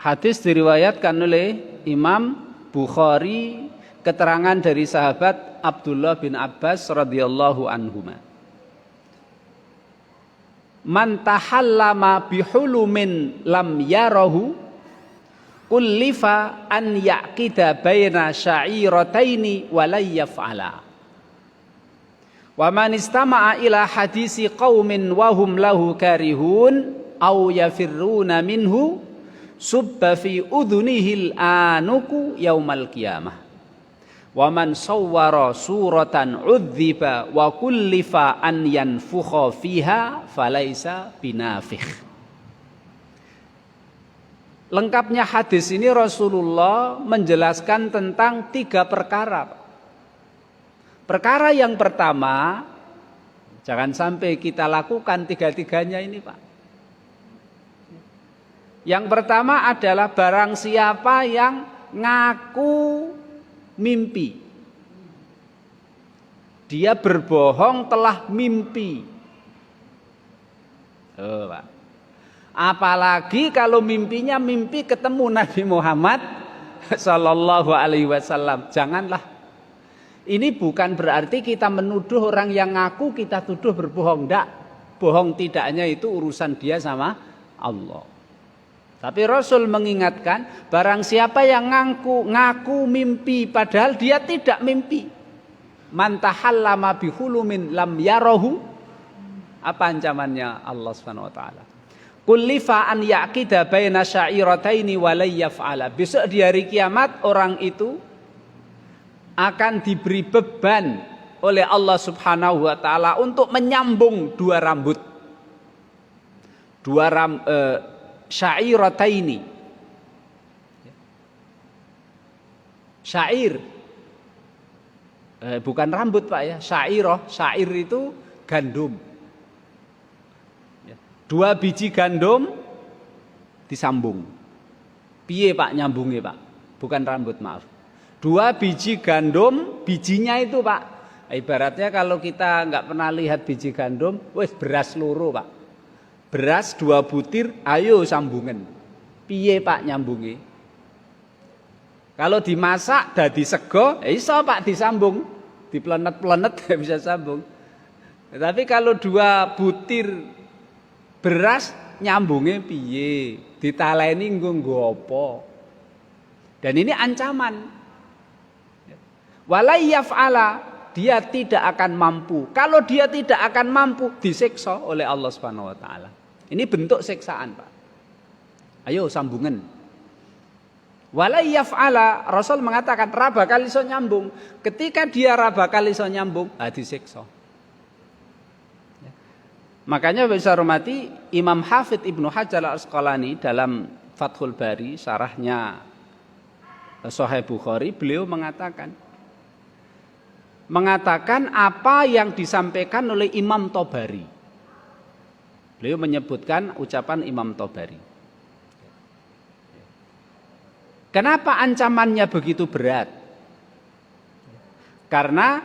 Hadis diriwayatkan oleh Imam Bukhari, keterangan dari sahabat Abdullah bin Abbas radhiyallahu anhuma. Man tahallama bihulumin lam yarahu kullifa an yaqida baina sya'irataini wa la yaf'ala. Wa man istama'a ila hadisi qaumin wa hum lahu karihun aw yafirruna minhu subba fi udhunihil anuku yaumal qiyamah. Wa man sawwara suratan udziba wa kullifa an yanfukha fiha falaisa binafikh. Lengkapnya hadis ini Rasulullah menjelaskan tentang 3 perkara. Perkara yang pertama, jangan sampai kita lakukan 3-tiganya ini, Pak. Yang pertama adalah barang siapa yang ngaku mimpi, dia berbohong telah mimpi. Pak. Apalagi kalau mimpinya mimpi ketemu Nabi Muhammad Sallallahu Alaihi Wasallam. Janganlah. Ini bukan berarti kita menuduh orang yang ngaku kita tuduh berbohong. Tidak. Bohong tidaknya itu urusan dia sama Allah. Tapi Rasul mengingatkan, barang siapa yang ngaku mimpi padahal dia tidak mimpi. Man tahallama bihulumin lam yarahu. Apa ancamannya Allah Subhanahu wa taala? Kullifa an yaqida baina sya'irataini wa la yaf'ala. Besok di hari kiamat orang itu akan diberi beban oleh Allah Subhanahu wa taala untuk menyambung 2 rambut. Sya'irataini. Syair bukan rambut, Pak ya. Syair itu gandum. 2 biji gandum disambung. Piye Pak nyambungnya, Pak? Bukan rambut, maaf. 2 biji gandum, bijinya itu, Pak. Ibaratnya kalau kita nggak pernah lihat biji gandum, wes beras loro, Pak. Beras 2 butir, ayo sambungan. Piye Pak nyambungi? Kalau dimasak dadi sego, iso Pak disambung. Diplenet-plenet bisa sambung. Tapi kalau 2 butir beras nyambungnya piye? Ditaleni nggo apa? Dan ini ancaman. Wala yaf'ala, dia tidak akan mampu. Kalau dia tidak akan mampu, disiksa oleh Allah Subhanahu wa taala. Ini bentuk siksaan, Pak. Ayo sambungan. Wala yaf'ala, Rasul mengatakan raba kali iso nyambung. Ketika dia raba kali iso nyambung, disiksa. Makanya bisa hormati Imam Hafidz Ibnu Hajar Al-Asqalani dalam Fathul Bari, syarahnya Sahih Bukhari, beliau mengatakan apa yang disampaikan oleh Imam Tobari. Beliau menyebutkan ucapan Imam Tobari. Kenapa ancamannya begitu berat? Karena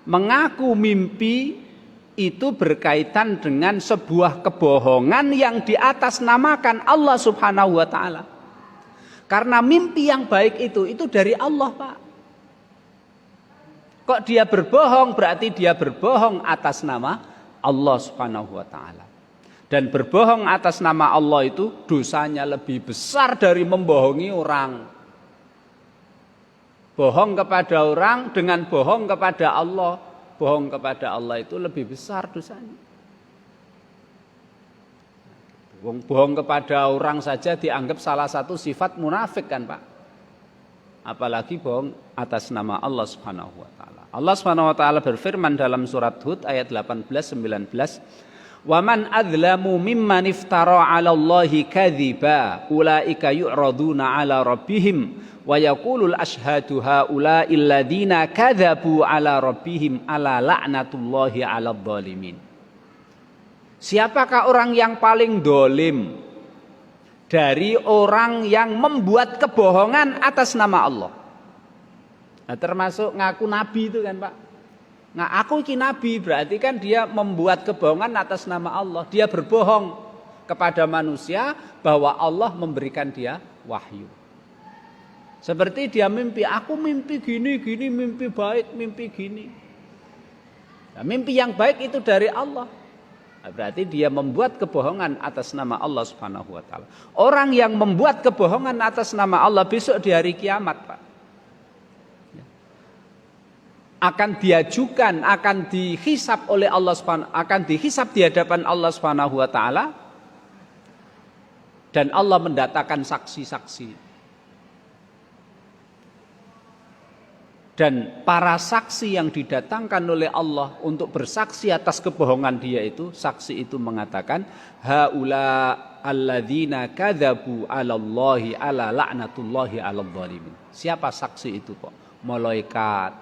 mengaku mimpi itu berkaitan dengan sebuah kebohongan yang diatasnamakan Allah Subhanahu wa taala. Karena mimpi yang baik itu dari Allah, Pak. Kok dia berbohong? Berarti dia berbohong atas nama Allah Subhanahu wa taala. Dan berbohong atas nama Allah itu dosanya lebih besar dari membohongi orang. Bohong kepada orang dengan bohong kepada Allah. Bohong kepada Allah itu lebih besar dosanya. Bohong kepada orang saja dianggap salah satu sifat munafik kan, Pak. Apalagi bohong atas nama Allah Subhanahu wa taala. Allah Subhanahu wa taala berfirman dalam surat Hud ayat 18-19, "Wa man adzlamu mimman iftara 'ala Allahi kadziba ulaika yu'raduna 'ala rabbihim wa yaqulul ashhadu haula'i alladziina kadzabu 'ala rabbihim ala la'natullahi 'alal dzalimin." Siapakah orang yang paling dolim dari orang yang membuat kebohongan atas nama Allah? Nah, termasuk ngaku nabi itu kan, Pak. Aku ini nabi, berarti kan dia membuat kebohongan atas nama Allah. Dia berbohong. kepada manusia bahwa Allah memberikan dia wahyu. Seperti dia mimpi, aku mimpi gini, mimpi baik, mimpi gini. Nah, mimpi yang baik itu dari Allah. Nah, berarti dia membuat kebohongan atas nama Allah Subhanahu wa taala. Orang yang membuat kebohongan atas nama Allah besok di hari kiamat, Pak, akan diajukan, akan dihisab oleh Allah Subhanahu, akan dihisab di hadapan Allah Subhanahu wa taala, dan Allah mendatangkan saksi-saksi. Dan para saksi yang didatangkan oleh Allah untuk bersaksi atas kebohongan dia itu, saksi itu mengatakan, haula alladzina kadzabu 'alallahi ala la'natullahi 'alal zalimin. Siapa saksi itu kok? Malaikat,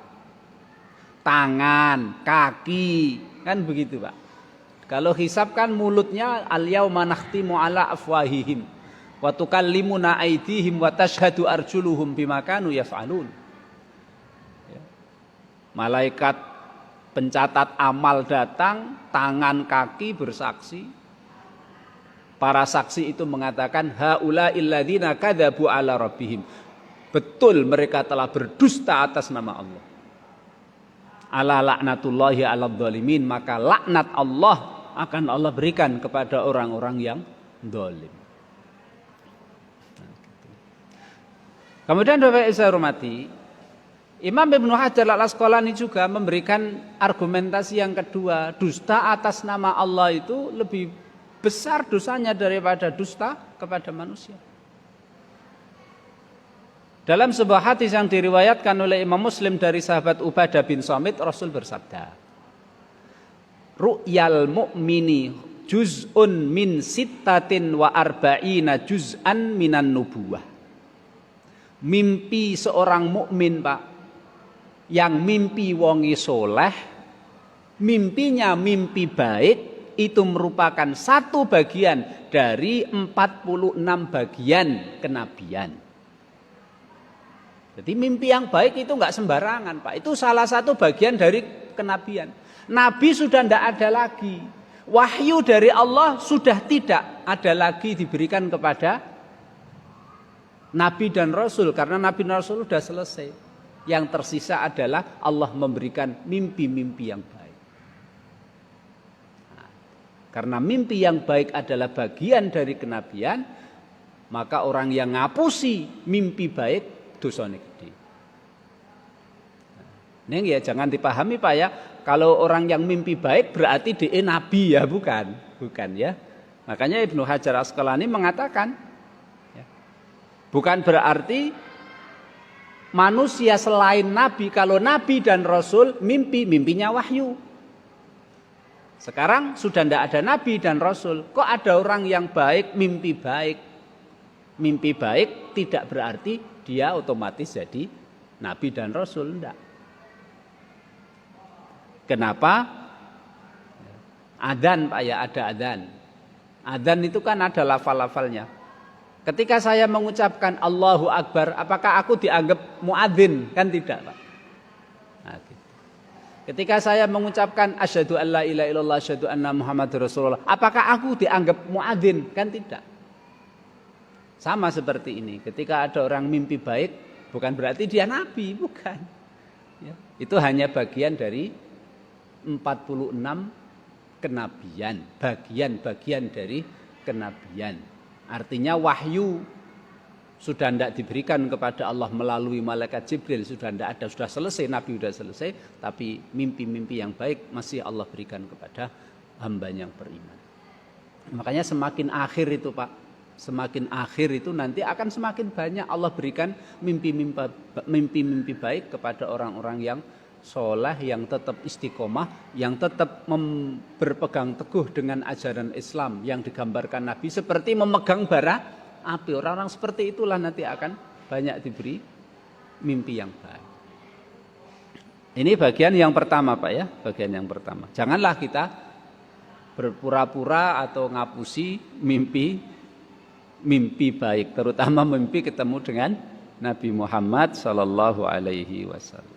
tangan, kaki, kan begitu, Pak. Kalau hisab kan mulutnya al-yauma nakhtimu 'ala afwahihim wa tukallimuna aydihim wa tashhadu arjuluhum bima kanu yaf'alun. Malaikat pencatat amal datang, tangan kaki bersaksi. Para saksi itu mengatakan haula illadzina kadzabu ala rabbihim. Betul mereka telah berdusta atas nama Allah. Ala laknatullahi ala dzalimin, maka laknat Allah akan Allah berikan kepada orang-orang yang zalim. Kemudian Bapak Ibu saya hormati, Imam Ibnu Hajar al-Asqalani juga memberikan argumentasi yang kedua, dusta atas nama Allah itu lebih besar dosanya daripada dusta kepada manusia. Dalam sebuah hadis yang diriwayatkan oleh Imam Muslim dari sahabat Ubadah bin Samit, Rasul bersabda, ru'yal mu'mini juz'un min sittatin wa arba'ina juz'an minan nubuwah. Mimpi seorang mukmin, Pak, yang mimpi wongi soleh, mimpinya mimpi baik, itu merupakan satu bagian dari 46 bagian kenabian. Jadi mimpi yang baik itu enggak sembarangan, Pak. Itu salah satu bagian dari kenabian. Nabi sudah tidak ada lagi. Wahyu dari Allah sudah tidak ada lagi diberikan kepada Nabi dan Rasul, karena Nabi dan Rasul sudah selesai. Yang tersisa adalah Allah memberikan mimpi-mimpi yang baik. Nah, karena mimpi yang baik adalah bagian dari kenabian, maka orang yang ngapusi mimpi baik dosanya gede. Nah, ini ya jangan dipahami, Pak, ya, kalau orang yang mimpi baik berarti dia nabi, ya bukan ya. Makanya Ibnu Hajar Asqalani mengatakan, ya, bukan berarti manusia selain Nabi, kalau Nabi dan Rasul mimpinya wahyu. Sekarang sudah tidak ada Nabi dan Rasul, kok ada orang yang baik, mimpi baik. Mimpi baik tidak berarti dia otomatis jadi Nabi dan Rasul, tidak. Kenapa? Adzan, Pak, ya, ada adzan. Adzan itu kan ada lafal-lafalnya. Ketika saya mengucapkan Allahu Akbar, apakah aku dianggap muadzin? Kan tidak, Pak. Nah, gitu. Ketika saya mengucapkan asyhadu an la ilaha illallah asyhadu anna Muhammadur Rasulullah, apakah aku dianggap muadzin? Kan tidak. Sama seperti ini. Ketika ada orang mimpi baik, bukan berarti dia nabi, bukan. Ya, itu hanya bagian dari 46 kenabian, bagian-bagian dari kenabian. Artinya wahyu sudah tidak diberikan kepada Allah melalui malaikat Jibril, sudah tidak ada, sudah selesai, Nabi sudah selesai, tapi mimpi-mimpi yang baik masih Allah berikan kepada hamba yang beriman. Makanya semakin akhir itu, Pak, semakin akhir itu nanti akan semakin banyak Allah berikan mimpi-mimpi baik kepada orang-orang yang soleh, yang tetap istiqomah, yang tetap berpegang teguh dengan ajaran Islam yang digambarkan Nabi seperti memegang bara api. Orang-orang seperti itulah nanti akan banyak diberi mimpi yang baik. Ini bagian yang pertama, Pak, ya, bagian yang pertama. Janganlah kita berpura-pura atau ngapusi mimpi baik, terutama mimpi ketemu dengan Nabi Muhammad sallallahu alaihi wasallam.